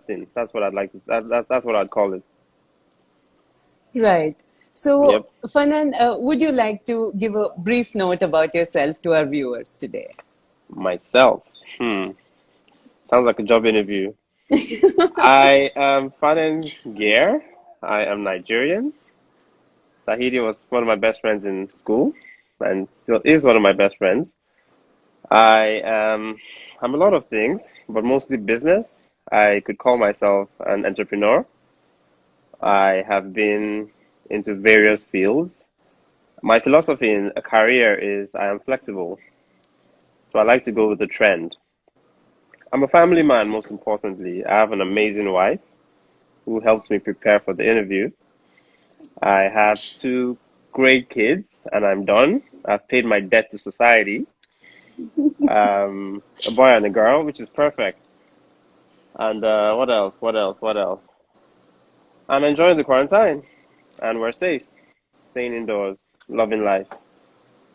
interesting. That's what I'd like to. That's what I'd call it. Right. So, Yep. Fanan, would you like to give a brief note about yourself to our viewers today? Myself. Sounds like a job interview. I am fanen. I am Nigerian. Sahidi was one of my best friends in school, and still is one of my best friends. I am. I'm a lot of things, but mostly business. I could call myself an entrepreneur. I have been into various fields. My philosophy in a career is I am flexible, so I like to go with the trend. I'm a family man, most importantly. I have an amazing wife who helps me prepare for the interview. I have two great kids, and I'm done. I've paid my debt to society. A boy and a girl, which is perfect. And what else? What else? What else? I'm enjoying the quarantine, and we're safe, staying indoors, loving life.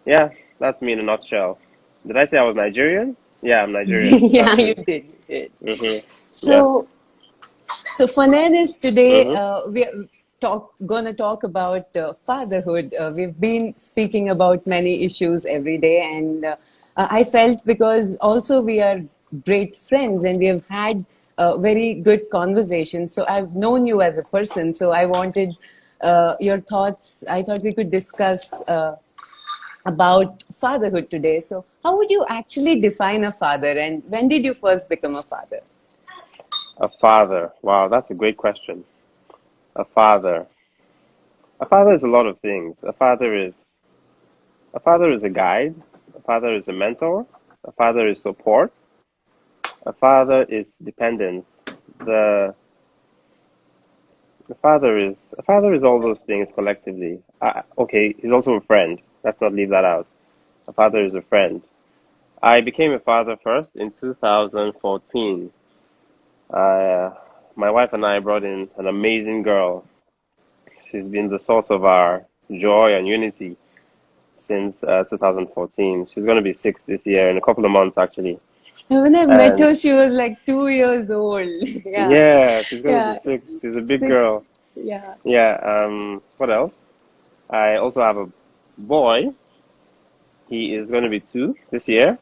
Yeah, that's me in a nutshell. Did I say I was Nigerian? Yeah, I'm Nigerian. Yeah, That's you me. did. You did. hmm Yeah. So, so Fanan is today. hmm We're gonna talk about fatherhood. We've been speaking about many issues every day, and I felt because also we are great friends and we have had very good conversations. So I've known you as a person. So I wanted your thoughts. I thought we could discuss about fatherhood today. So, how would you actually define a father, and when did you first become a father? A father. Wow, that's a great question. A father. A father is a lot of things. A father is a guide. A father is a mentor. A father is support. A father is dependence. The a father is all those things collectively. Okay, he's also a friend. Let's not leave that out. A father is a friend. I became a father first in 2014. Uh, my wife and I brought in an amazing girl. She's been the source of our joy and unity since 2014. She's going to be 6 this year in a couple of months, actually. When I met And her, she was like 2 years old. Yeah, yeah, she's going to be yeah, 6. She's a big girl. six. Yeah, Yeah. What else? I also have a boy. He is going to be 2 this year.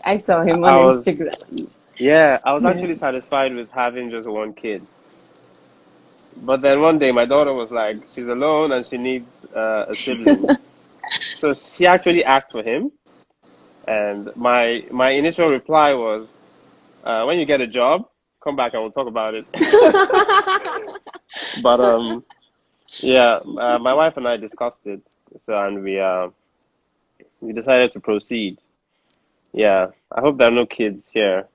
I saw him on I was, Instagram. yeah, I was Yeah. actually satisfied with having just one kid. But then one day my daughter was like, she's alone and she needs a sibling. So she actually asked for him. And my initial reply was, when you get a job, come back and we'll talk about it. But yeah, my wife and I discussed it. So and we decided to proceed. Yeah, I hope there are no kids here.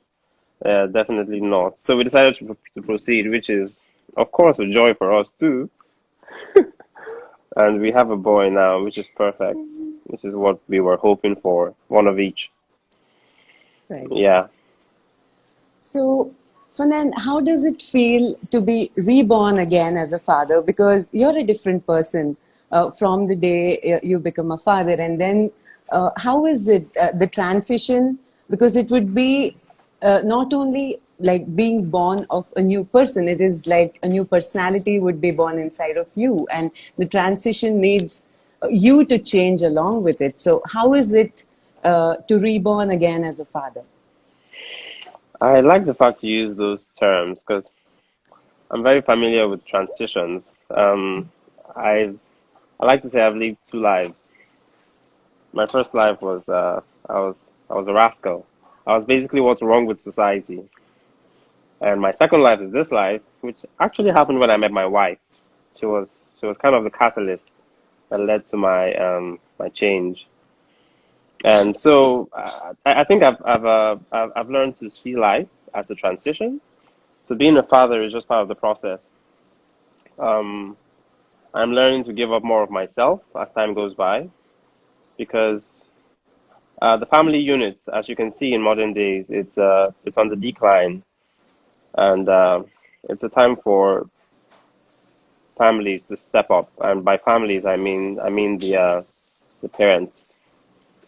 Definitely not. So we decided to proceed, which is, of course, a joy for us too. And we have a boy now, which is perfect, which is what we were hoping for, one of each. Right. Yeah. So, Fanan, how does it feel to be reborn again as a father? Because you're a different person from the day you become a father. And then, how is it, the transition? Because it would be not only like being born of a new person, it is like a new personality would be born inside of you. And the transition needs you to change along with it. So, how is it to reborn again as a father? I like the fact you use those terms because I'm very familiar with transitions. I like to say I've lived 2 lives. My first life was I was a rascal. I was basically what's wrong with society. And my second life is this life, which actually happened when I met my wife. She was kind of the catalyst that led to my change. And so I think I've learned to see life as a transition. So being a father is just part of the process. Um, I'm learning to give up more of myself as time goes by because the family units, as you can see in modern days, it's on the decline, and it's a time for families to step up. And by families, I mean the parents.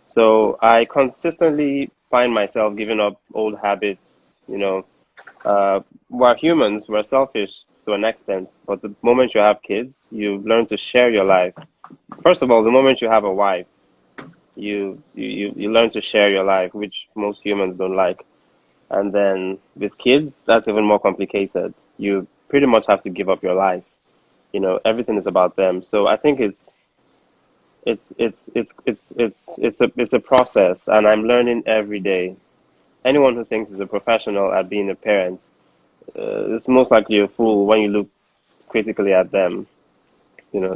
So I consistently find myself giving up old habits, We're humans, we're selfish to an extent, but the moment you have kids, you learn to share your life. First of all, the moment you have a wife, you learn to share your life, which most humans don't like. And then with kids, that's even more complicated. You pretty much have to give up your life. Everything is about them. So I think it's a process, and I'm learning every day. Anyone who thinks is a professional at being a parent is most likely a fool when you look critically at them.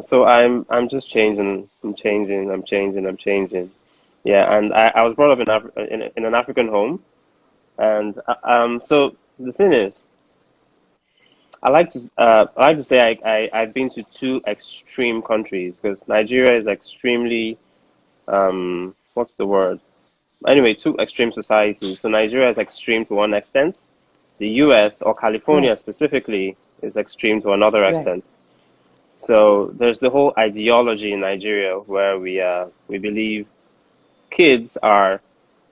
So I'm just changing. I'm changing. I'm changing. I'm changing. Yeah, and I was brought up in an African home, and so the thing is, I like to say I've been to two extreme countries because Nigeria is extremely what's the word? Anyway, two extreme societies. So Nigeria is extreme to one extent. The US or Right. California specifically is extreme to another Right. extent. So there's the whole ideology in Nigeria where we believe kids are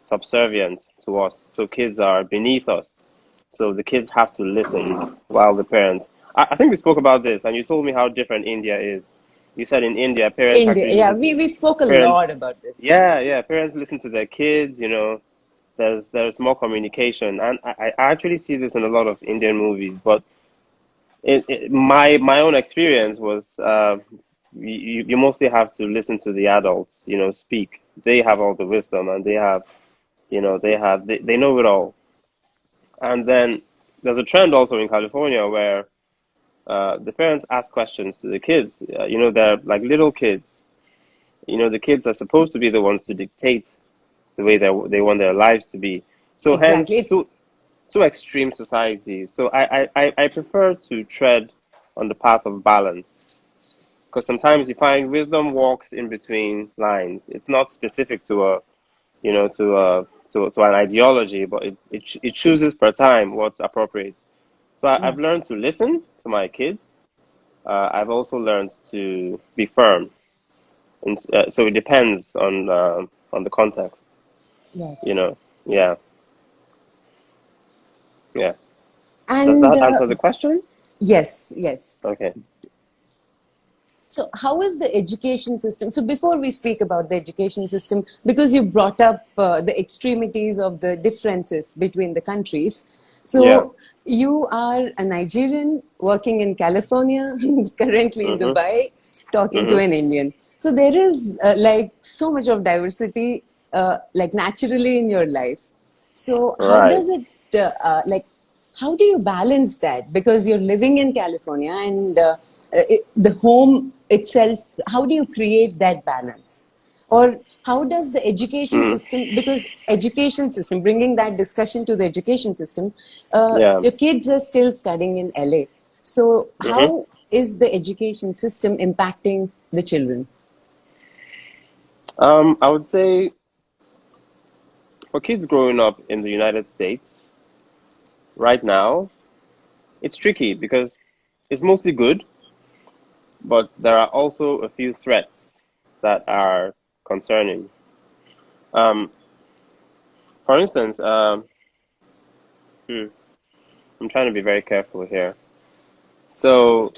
subservient to us. So kids are beneath us. So the kids have to listen while the parents. I think we spoke about this, and you told me how different India is. You said in India, parents India. actually Yeah, listen to we spoke a parents. lot about this. Yeah, yeah, parents listen to their kids. There's more communication, and I actually see this in a lot of Indian movies. But my own experience was you mostly have to listen to the adults, speak. They have all the wisdom, and they know it all. And then there's a trend also in California where the parents ask questions to the kids. They're like little kids. The kids are supposed to be the ones to dictate the way they want their lives to be. So hence Exactly. It's two extreme societies. So I prefer to tread on the path of balance because sometimes you find wisdom walks in between lines. It's not specific to a you know to an ideology, but it chooses per time what's appropriate. So I've right. learned to listen to my kids. I've also learned to be firm, and so it depends on the context. Right. You know, yeah, yeah. Does And that answer the question? yes, yes. Okay. So, how is the education system? So, before we speak about the education system, because you brought up the extremities of the differences between the countries, Yeah. so you are a Nigerian working in California, currently in Mhm. Dubai, talking to Mhm. an Indian. So, there is like so much of diversity, like naturally in your life. So, how Right. does it like? How do you balance that? Because you're living in California and the home itself, how do you create that balance? Or how does the education Mm. system, because education system, bringing that discussion to the education system, Yeah. your kids are still studying in LA. So Mhm. how is the education system impacting the children? I would say for kids growing up in the United States right now, it's tricky because it's mostly good, but there are also a few threats that are concerning. Um, for instance, hmm, I'm trying to be very careful here. So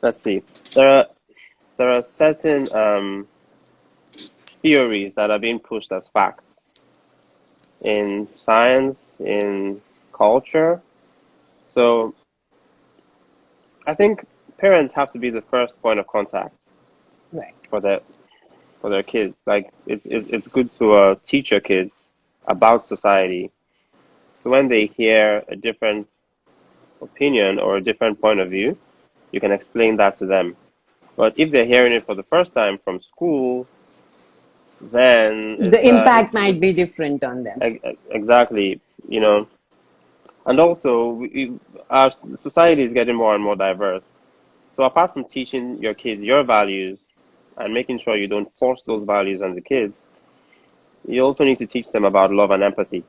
let's see. There are there are certain theories that are being pushed as facts in science, in culture. So I think parents have to be the first point of contact Right. for their kids. Like it's good to teach your kids about society. So when they hear a different opinion or a different point of view, you can explain that to them. But if they're hearing it for the first time from school, then The impact might be different on them. exactly, you know. And also, our society is getting more and more diverse. So apart from teaching your kids your values and making sure you don't force those values on the kids, you also need to teach them about love and empathy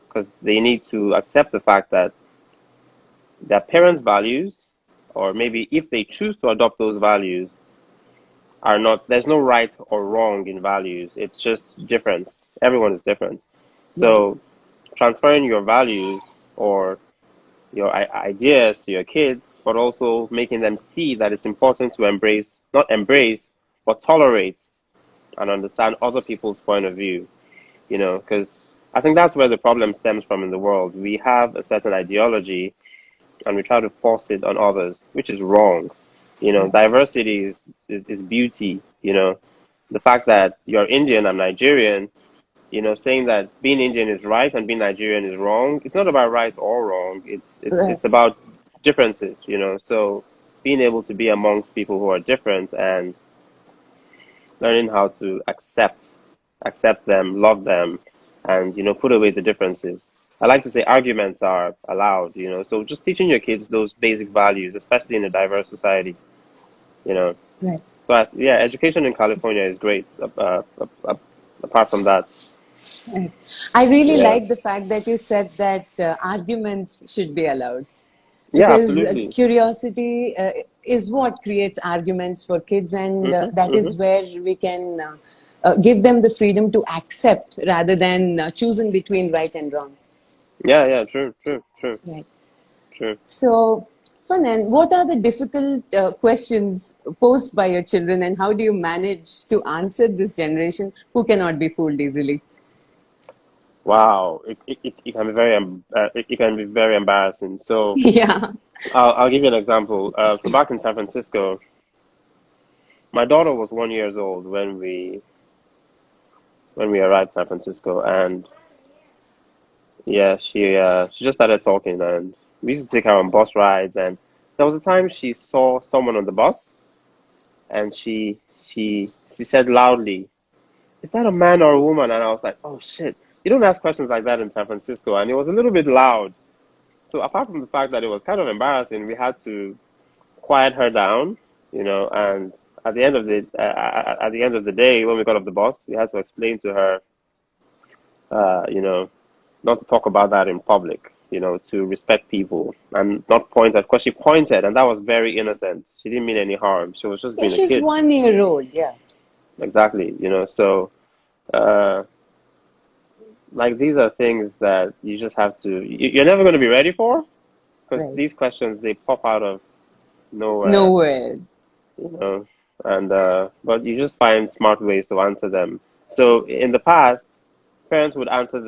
because they need to accept the fact that their parents' values, or maybe if they choose to adopt those values, are not, there's no right or wrong in values. It's just difference. Everyone is different. Right. So transferring your values or your ideas to your kids, but also making them see that it's important to embrace, not embrace, but tolerate and understand other people's point of view, because I think that's where the problem stems from in the world. We have a certain ideology and we try to force it on others, which is wrong. Diversity is beauty. The fact that you're Indian, I'm Nigerian, saying that being Indian is right and being Nigerian is wrong. It's not about right or wrong. Right. It's about differences. So being able to be amongst people who are different and learning how to accept them, love them, and put away the differences. I like to say arguments are allowed. So just teaching your kids those basic values, especially in a diverse society. You know. Right. So yeah, education in California is great. Apart from that, Right. I really yeah, like the fact that you said that arguments should be allowed, yeah, because absolutely. curiosity is what creates arguments for kids, and Hmm. that Hmm. is where we can give them the freedom to accept rather than choosing between right and wrong. Yeah, yeah, true, true, true, Right. true. So, Fanan, what are the difficult questions posed by your children, and how do you manage to answer this generation who cannot be fooled easily? Wow, it can be it can be very embarrassing. So Yeah. I'll give you an example. So back in San Francisco, my daughter was 1 years old when we arrived in San Francisco, and yeah, she just started talking, and we used to take her on bus rides, and there was a time she saw someone on the bus, and she said loudly, "Is that a man or a woman?" And I was like, "Oh shit." You don't ask questions like that in San Francisco, and it was a little bit loud. So apart from the fact that it was kind of embarrassing, we had to quiet her down, and at the end of the day, when we got off the bus, we had to explain to her, uh, you know, not to talk about that in public, to respect people and not point at, because she pointed, and that was very innocent. She didn't mean any harm. She was just Yeah, being a she's kid. 1 year old. Yeah. Exactly, so uh, like these are things that you just have to. You're never going to be ready for, because Right. these questions they pop out of nowhere, Nowhere. you know, and but you just find smart ways to answer them. So in the past, parents would answer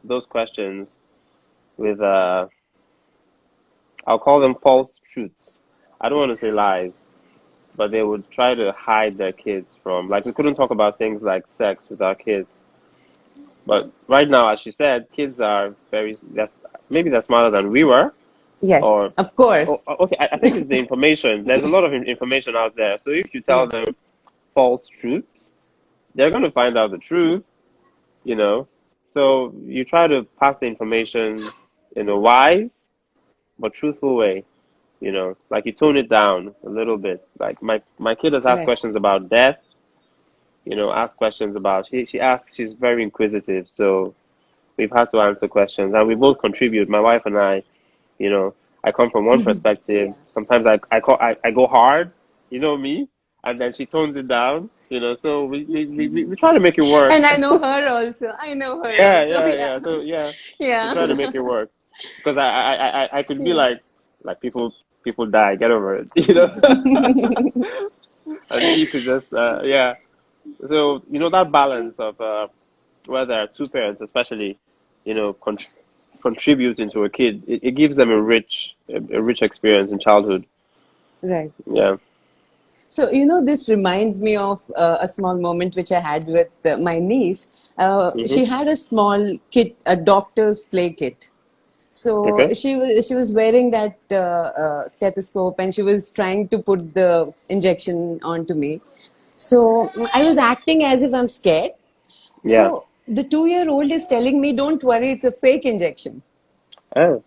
those questions with I'll call them false truths. I don't want to say Yes. lies, but they would try to hide their kids from, like, we couldn't talk about things like sex with our kids. But right now, as you said, kids are that's maybe they're smarter than we were, Yes, or of course. okay, I think it's the information. There's a lot of information out there. So if you tell Yes. them false truths, they're going to find out the truth, you know. So you try to pass the information in a wise but truthful way, like you tone it down a little bit. Like my kid has asked Right. questions about death, asked questions about she's very inquisitive, so we've had to answer questions and we both contribute. My wife and I come from one perspective. Yeah. Sometimes I go hard, me, and then she tones it down, so we try to make it work. And I know her also. I know her Yeah, also. yeah, Yeah. yeah. So yeah, we try to Yeah. make it work because I could be Yeah. like people die, get over it, and she could just yeah. So that balance of where there are two parents, especially, contributing to a kid, it gives them a rich experience in childhood. Right. Yeah. So, this reminds me of a small moment which I had with my niece. Hmm. She had a small kit, a doctor's play kit. So Okay. she was wearing that stethoscope, and she was trying to put the injection onto me. So I was acting as if I'm scared. Yeah. So the 2 year old is telling me, "Don't worry, it's a fake injection." Oh,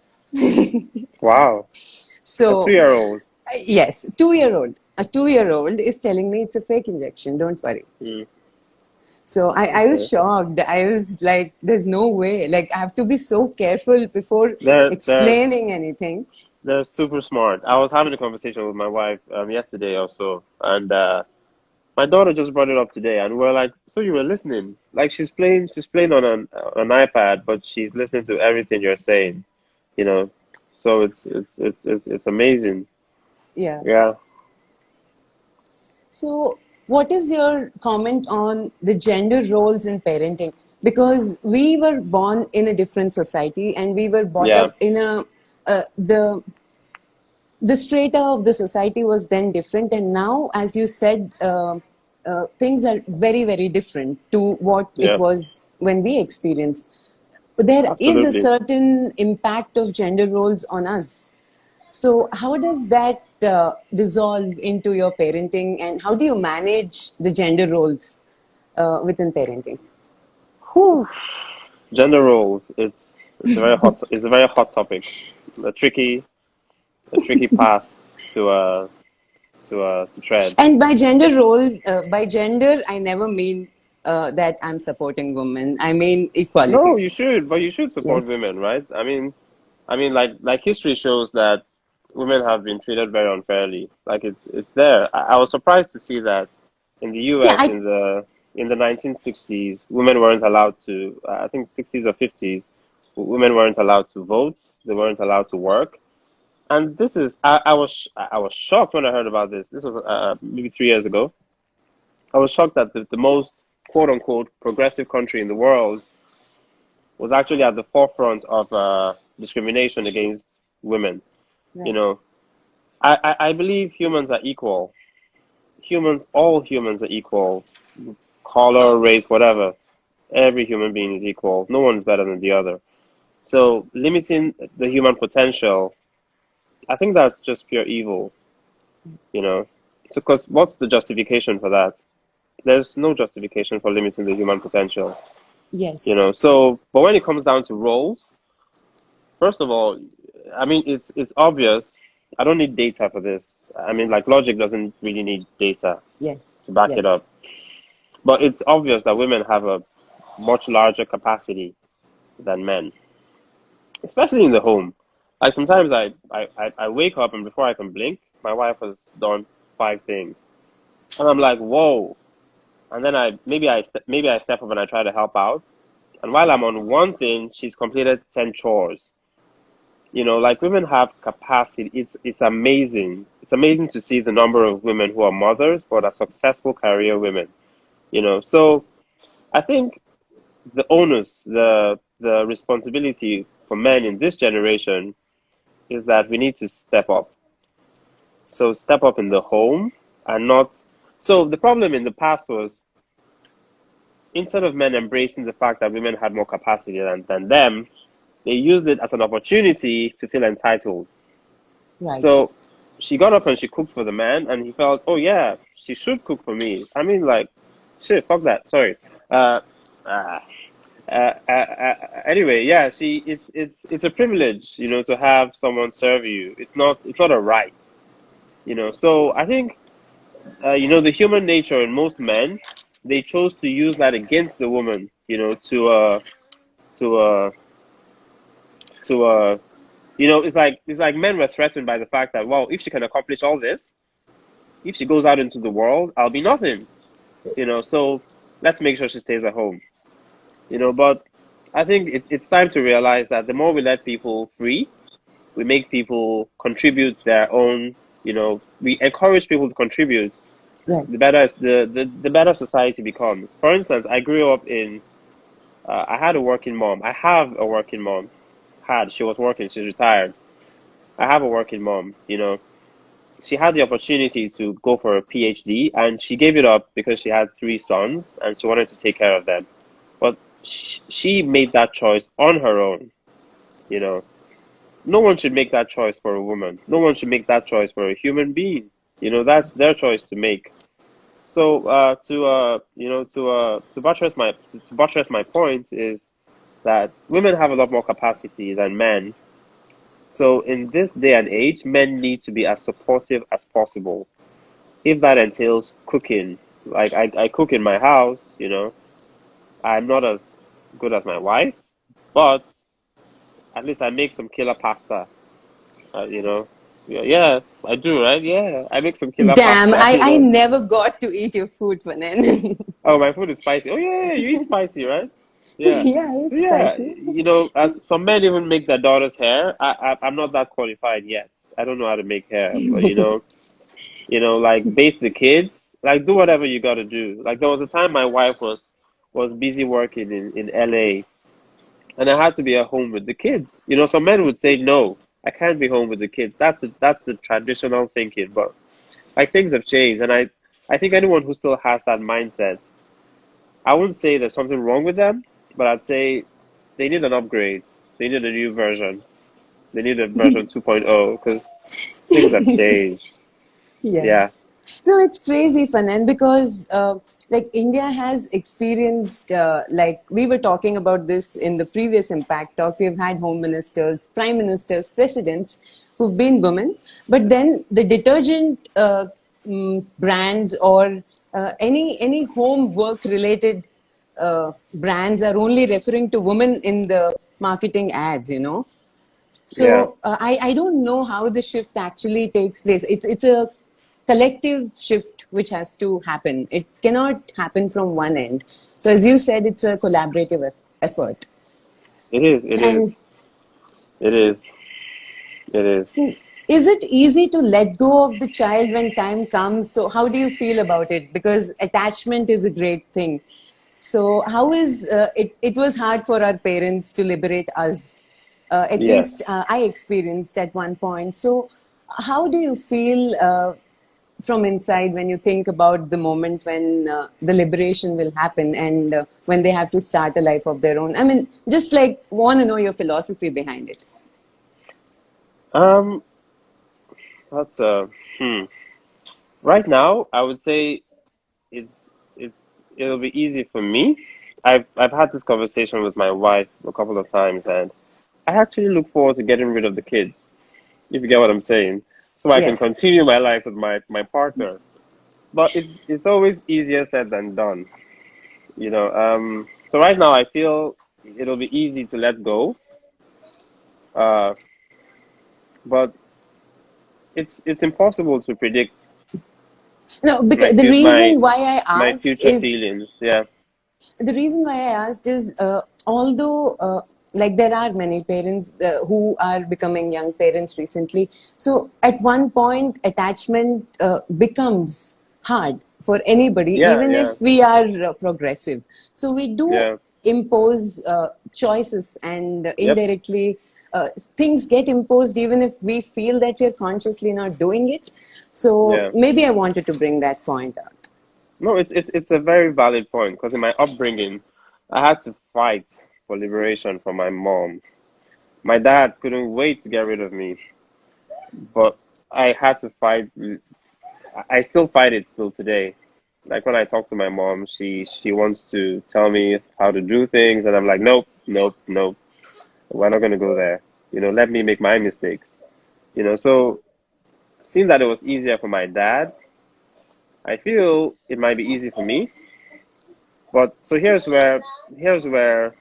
wow. A So 2 year old. yes, 2 year old. A 2 year old is telling me it's a fake injection. Don't worry. Mm, So I was okay. shocked. I was like, "There's no way. Like, I have to be so careful before They're explaining anything." they're super smart. I was having a conversation with my wife yesterday also, and my daughter just brought it up today, and we're like, "So you were listening? Like she's playing on an iPad, but she's listening to everything you're saying, you know." So it's amazing. Yeah. Yeah, So, what is your comment on the gender roles in parenting? Because we were born in a different society and we were brought yeah, up in a the strata of the society was then different, and now, as you said, things are very, very different to what it yeah, was when we experienced. There is a absolutely. certain impact of gender roles on us. So, how does that dissolve into your parenting, and how do you manage the gender roles within parenting? Whew. Gender roles. It's a very hot topic. A tricky a tricky path to to tread. And by gender role, by gender, I never mean that I'm supporting women. I mean No, equality. you should, but you should support Yes. women, right? I mean, like history shows that women have been treated very unfairly. Like it's there. I was surprised to see that in the Yeah, U.S. I In the 1960s, women weren't allowed to. I think 60s or 50s, women weren't allowed to vote. They weren't allowed to work. And this is I was shocked when I heard about this. This was maybe 3 years ago. I was shocked that the most quote unquote progressive country in the world was actually at the forefront of discrimination against women. You right. know, I believe humans are equal. All humans are equal, color, race, whatever. Every human being is equal. No one is better than the other. So limiting the human potential, I think that's just pure evil. You know, so because what's the justification for that? There's no justification for limiting the human potential. Yes. So but when it comes down to roles, first of all, I mean it's obvious. I don't need data for this. I mean, like logic doesn't really need data Yes. to back it up. Yes. But it's obvious that women have a much larger capacity than men, especially in the home. Like sometimes I wake up and before I can blink, my wife has done five things, and I'm like, whoa. And then maybe I step up and I try to help out, and while I'm on one thing, she's completed 10 chores. Like women have capacity. It's amazing. It's amazing to see the number of women who are mothers but are successful career women. So I think the onus, the responsibility for men in this generation is that we need to step up. So step up in the home and not. So the problem in the past was instead of men embracing the fact that women had more capacity than them, they used it as an opportunity to feel entitled. Right. So she got up and she cooked for the man, and he felt, oh yeah, she should cook for me. I mean, like, shit, fuck that. Sorry. Uh, uh, anyway, yeah, it's a privilege, to have someone serve you. It's not a right, So I think, the human nature in most men, they chose to use that against the woman, to to it's like men were threatened by the fact that, well, if she can accomplish all this, if she goes out into the world, I'll be nothing, So let's make sure she stays at home, But I think it's time to realize that the more we let people free, we make people contribute their own. We encourage people to contribute. Right. The better society becomes. For instance, I grew up in. I had a working mom. I have a working mom. She was working. She's retired. I have a working mom. She had the opportunity to go for a PhD, and she gave it up because she had three sons and she wanted to take care of them. But she made that choice on her own. You know, no one should make that choice for a woman. No one should make that choice for a human being. That's their choice to make. So, to buttress my point is that women have a lot more capacity than men. So, in this day and age, men need to be as supportive as possible. If that entails cooking, like I cook in my house, I'm not as good as my wife, but at least I make some killer pasta. Yeah, yeah, I do, right? Yeah, I make some killer Damn, pasta. I never got to eat your food, Fanen. Oh, my food is spicy. Oh yeah, yeah, you eat spicy, right? Yeah. Yeah, it's Yeah, spicy. as some men even make their daughter's hair. I'm not that qualified yet. I don't know how to make hair, but like bathe the kids, like do whatever you got to do. Like there was a time my wife was busy working in LA, and I had to be at home with the kids. Some men would say no, I can't be home with the kids. That's the traditional thinking, but like things have changed, and I think anyone who still has that mindset, I wouldn't say there's something wrong with them, but I'd say they need an upgrade. They need a new version. They need a version 2.0 because things have changed. Yeah. Yeah, No, it's crazy, Fanan, because like India has experienced, like we were talking about this in the previous Impact Talk. We've had home ministers, prime ministers, presidents who've been women, but then the detergent brands or any home work related brands are only referring to women in the marketing ads. yeah. So I don't know how the shift actually takes place. It's a collective shift which has to happen. It cannot happen from one end. So as you said, it's a collaborative effort. It is. It is. And It is. It is. is it easy to let go of the child when time comes? So how do you feel about it? Because attachment is a great thing. So how is it? It was hard for our parents to liberate us. At Yeah. least I experienced at one point. So how do you feel from inside when you think about the moment when the liberation will happen and when they have to start a life of their own? I mean, just like want to know your philosophy behind it. Um. That's hmm. Right now, I would say it's it's it'll be easy for me. I've had this conversation with my wife a couple of times, and I actually look forward to getting rid of the kids, if you get what I'm saying, so I can Yes. continue my life with my partner. But it's always easier said than done. So right now I feel it'll be easy to let go. Uh, but it's impossible to predict No, my because the fu- my reason why I my asked future is feelings. Yeah, the reason why I asked is although like there are many parents who are becoming young parents recently, so at one point attachment becomes hard for anybody, yeah, even yeah, if we are progressive. So we do yeah. impose choices and Yep, indirectly things get imposed even if we feel that we're consciously not doing it. So yeah. maybe I wanted to bring that point out. No, it's a very valid point because in my upbringing, I had to fight for liberation from my mom. My dad couldn't wait to get rid of me, but I had to fight. I still fight it till today. Like when I talk to my mom, she wants to tell me how to do things, and I'm like, nope, nope, nope. We're not gonna go there. Let me make my mistakes. So seeing that it was easier for my dad, I feel it might be easy for me. But so here's where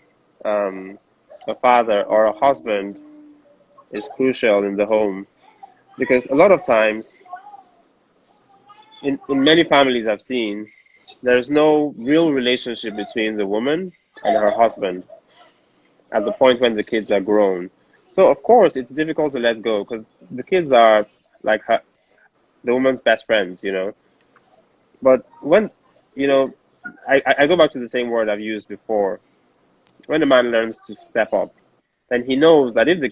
um, a father or a husband is crucial in the home because a lot of times in many families I've seen there's no real relationship between the woman and her husband at the point when the kids are grown. So of course it's difficult to let go because the kids are like the woman's best friends. But when you know, I go back to the same word I've used before. When a man learns to step up, then he knows that if the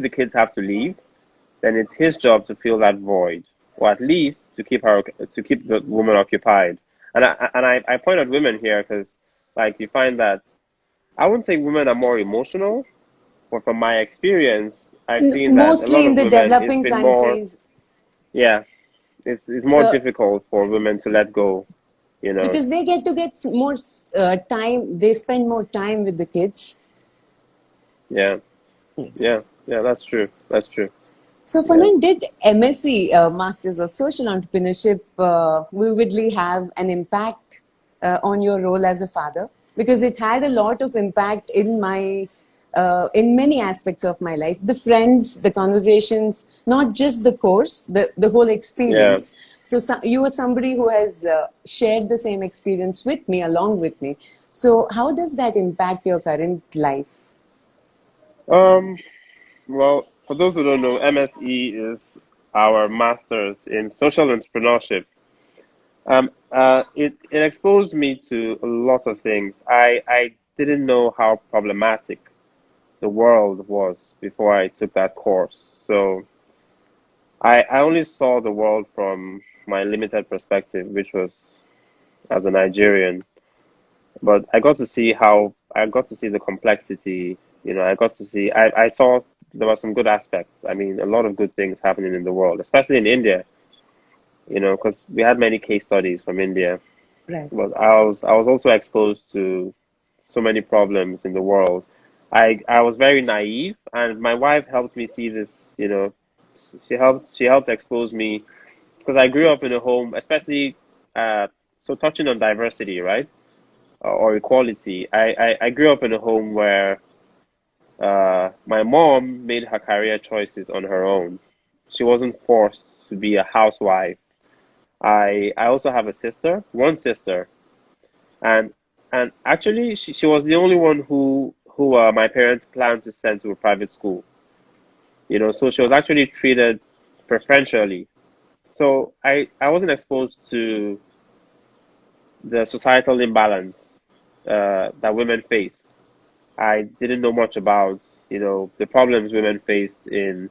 kids have to leave, then it's his job to fill that void, or at least to keep the woman occupied. And I point out women here because like you find that I wouldn't say women are more emotional, but from my experience, I've seen that a Mostly lot in of the women it's developing been more countries, yeah, it's more uh, difficult for women to let go, you know. because they get more time, they spend more time with the kids. Yeah, Yes. yeah, yeah, that's true. That's true. So Yeah. Fanan, did MSc, Masters of Social Entrepreneurship, vividly have an impact on your role as a father? Because it had a lot of impact in my in many aspects of my life. The friends, the conversations, not just the course, the whole Yeah. experience. So, you are somebody who has shared the same experience with me, along with me. So how does that impact your current life? Um, well, for those who don't know, MSE is our master's in social entrepreneurship. It exposed me to a lot of things. I didn't know how problematic the world was before I took that course. So I only saw the world from my limited perspective, which was as a Nigerian. But I got to see the complexity. I got to see. I saw there were some good aspects. I mean, a lot of good things happening in the world, especially in India. Because we had many case studies from India. Right. But I was also exposed to so many problems in the world. I was very naive, and my wife helped me see this. She helped expose me because I grew up in a home, especially so touching on diversity, right? Or equality. I grew up in a home where my mom made her career choices on her own. She wasn't forced to be a housewife. I also have a sister, one sister, and actually she was the only one who my parents planned to send to a private school. So she was actually treated preferentially. So I wasn't exposed to the societal imbalance that women face. I didn't know much about, the problems women faced in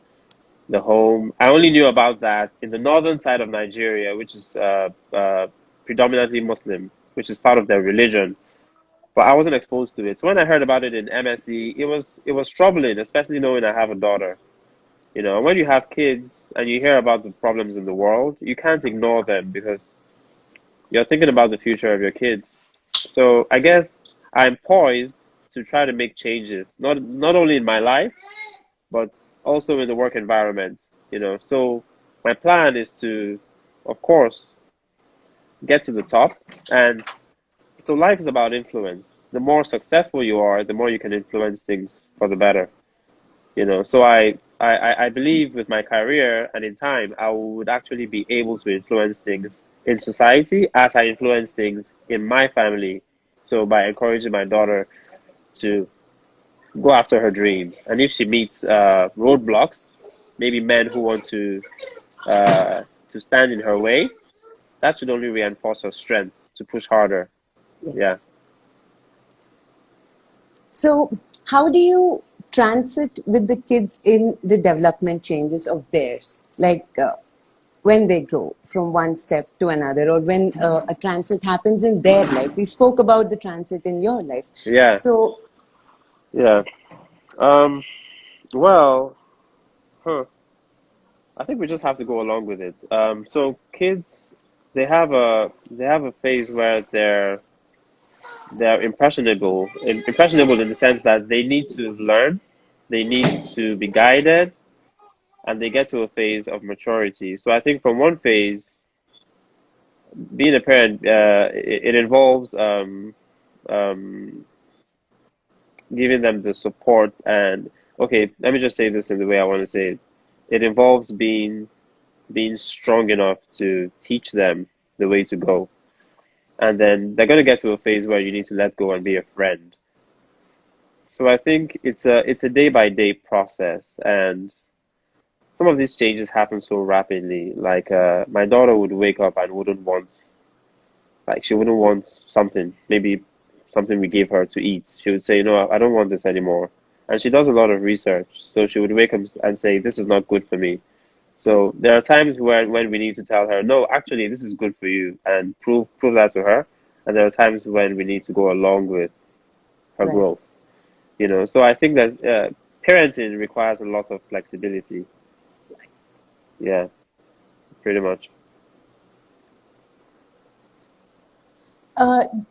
the home. I only knew about that in the northern side of Nigeria, which is predominantly Muslim, which is part of their religion. But I wasn't exposed to it. So when I heard about it in MSc, it was troubling, especially knowing I have a daughter. And when you have kids and you hear about the problems in the world, you can't ignore them because you're thinking about the future of your kids. So I guess I'm poised to try to make changes, not only in my life, but also in the work environment. So my plan is to, of course, get to the top. And so life is about influence. The more successful you are, the more you can influence things for the better. So I believe with my career and in time, I would actually be able to influence things in society as I influence things in my family. So by encouraging my daughter to go after her dreams, and if she meets roadblocks, maybe men who want uh, to stand in her way, that should only reinforce her strength to push harder. Yeah. Yes. So, how do you transit with the kids in the development changes of theirs? Like when they grow from one step to another, or when a transit happens in their life. We spoke about the transit in your life. Yeah. So, Yeah. Um, well, huh. I think we just have to go along with it. So kids, they have a phase where they're impressionable in the sense that they need to learn, they need to be guided, and they get to a phase of maturity. So I think from one phase, being a parent, it involves um, giving them the support and okay, let me just say this in the way I want to say it. It involves being strong enough to teach them the way to go. And then they're going to get to a phase where you need to let go and be a friend. So I think it's a day by day process, and some of these changes happen so rapidly. Like my daughter would wake up and she wouldn't want something, maybe something we gave her to eat. She would say, "No, I don't want this anymore." And she does a lot of research, so she would wake up and say, "This is not good for me." So there are times when we need to tell her, no, actually, this is good for you, and prove that to her. And there are times when we need to go along with her right. growth. So I think that parenting requires a lot of flexibility. Yeah, pretty much.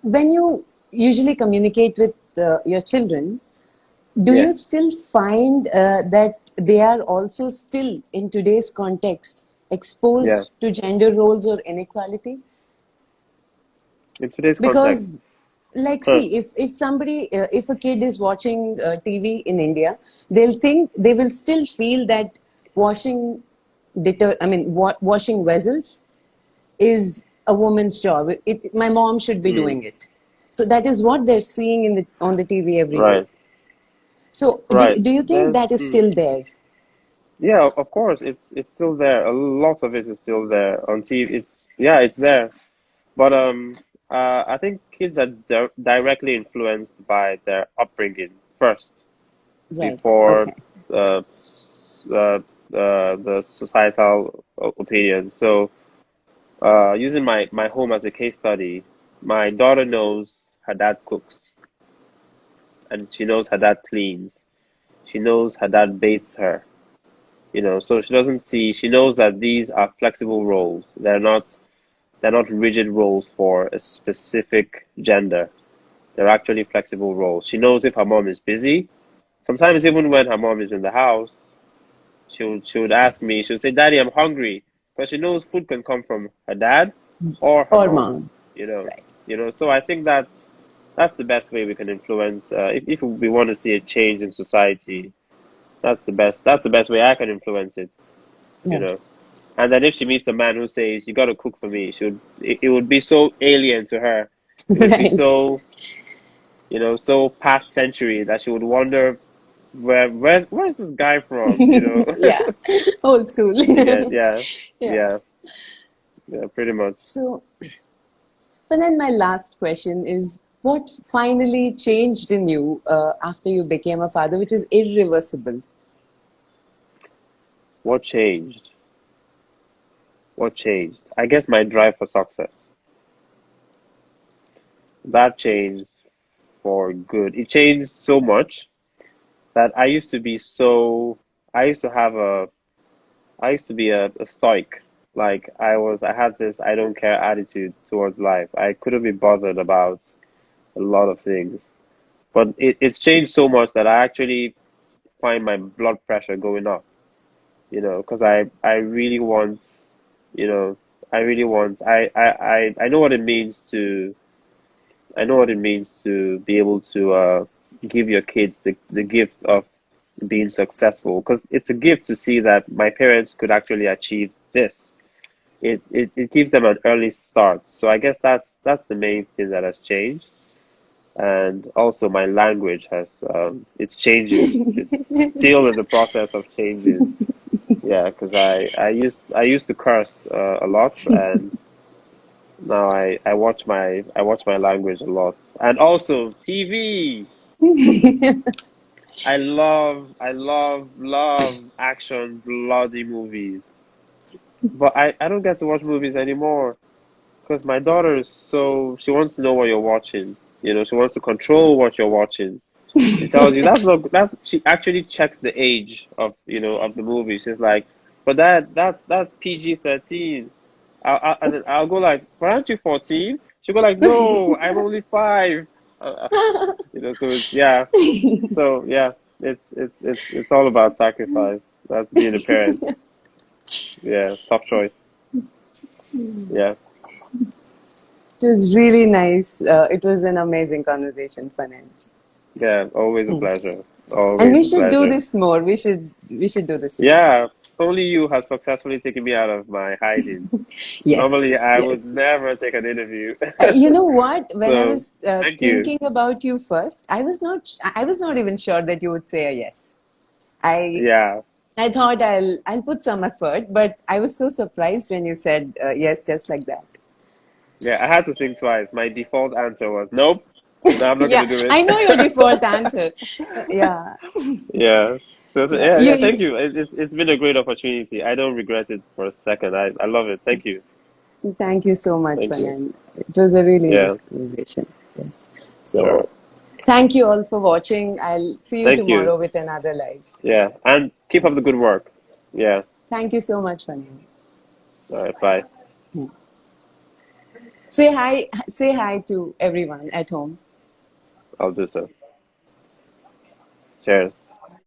When you usually communicate with your children, do you Yes. still find that they are also still in today's context Yeah. exposed to gender roles or inequality? In today's context. Because like, Huh. see, if somebody, if a kid is watching TV in India, they'll think they will still feel that washing washing vessels is a woman's job. My mom should be Mm. doing it. So that is what they're seeing in the on the TV every day. Right. So Right. do you think There's that is still there? yeah, of course, it's still there. A lot of it is still there on TV. It's yeah, it's there. But I think kids are directly influenced by their upbringing first Right. before Okay. uh, the societal opinion. So, using my home as a case study, my daughter knows her dad cooks, and she knows her dad cleans. She knows her dad bathes her. So she doesn't see. She knows that these are flexible roles. They're not rigid roles for a specific gender. They're actually flexible roles. She knows if her mom is busy. Sometimes even when her mom is in the house, she would ask me. She'll say, "Daddy, I'm hungry," because she knows food can come from her dad or her Or mom. mom. You know, Right. So I think that's the best way we can influence. If we want to see a change in society, that's the best. That's the best way I can influence it. You Right. know. And then if she meets a man who says, "You got to cook for me," it would be so alien to her. It would be Right. so past century that she would wonder where's this guy from? Yeah. Old school. You get yeah, Yeah. yeah, yeah, pretty much. So, but then my last question is, what finally changed in you after you became a father, which is irreversible? What changed? What changed? I guess my drive for success. That changed for good. It changed so much that I used to have a I used to be a stoic. Like I had this I don't care attitude towards life. I couldn't be bothered about a lot of things. But it's changed so much that I actually find my blood pressure going up, because I really want, you know, I really want, I know what it means to be able to give your kids the gift of being successful, because it's a gift to see that my parents could actually achieve this. It gives them an early start. So I guess that's the main thing that has changed. And also my language it's changing. It's still in the process of changing. Yeah, because I used to curse a lot, and now I watch my language a lot. And also TV. I love action bloody movies, but I don't get to watch movies anymore because my daughter she wants to know what you're watching. She wants to control what you're watching. She tells you she actually checks the age of the movie. She's like, but that's PG-13. And then I'll go like, but aren't you 14? She'll go like, no, I'm only 5. So yeah. So yeah, it's all about sacrifice. That's being a parent. Yeah, tough choice. Yeah, It was really nice. It was an amazing conversation, Fanen. yeah, always a pleasure. And Always we a should do pleasure. this more. We should do this more. Yeah, only you have successfully taken me out of my hiding. Normally, Yes, I would yes. never take an interview. You know what? When I So, was thank you. thinking about you first, I was not even sure that you would say a yes. I Yeah, I thought I'll put some effort, but I was so surprised when you said yes, just like that. yeah, I had to think twice. My default answer was nope. No, I'm not gonna Yeah, do I it. know your default answer. Yeah, Yeah. So yeah. yeah, You, yeah. Thank you you. It's been a great opportunity. I don't regret it for a second. I love it. Thank you. Thank you so much, Thank you. Fanan. It was a really Yeah. nice conversation. Yes. Sure. So, thank you all for watching. I'll see you Thank you. tomorrow with another live. Yeah. And keep up Yes. the good work. Yeah. Thank you so much, Fanan. All right. Bye. Say hi. Say hi to everyone at home. I'll do so. Cheers.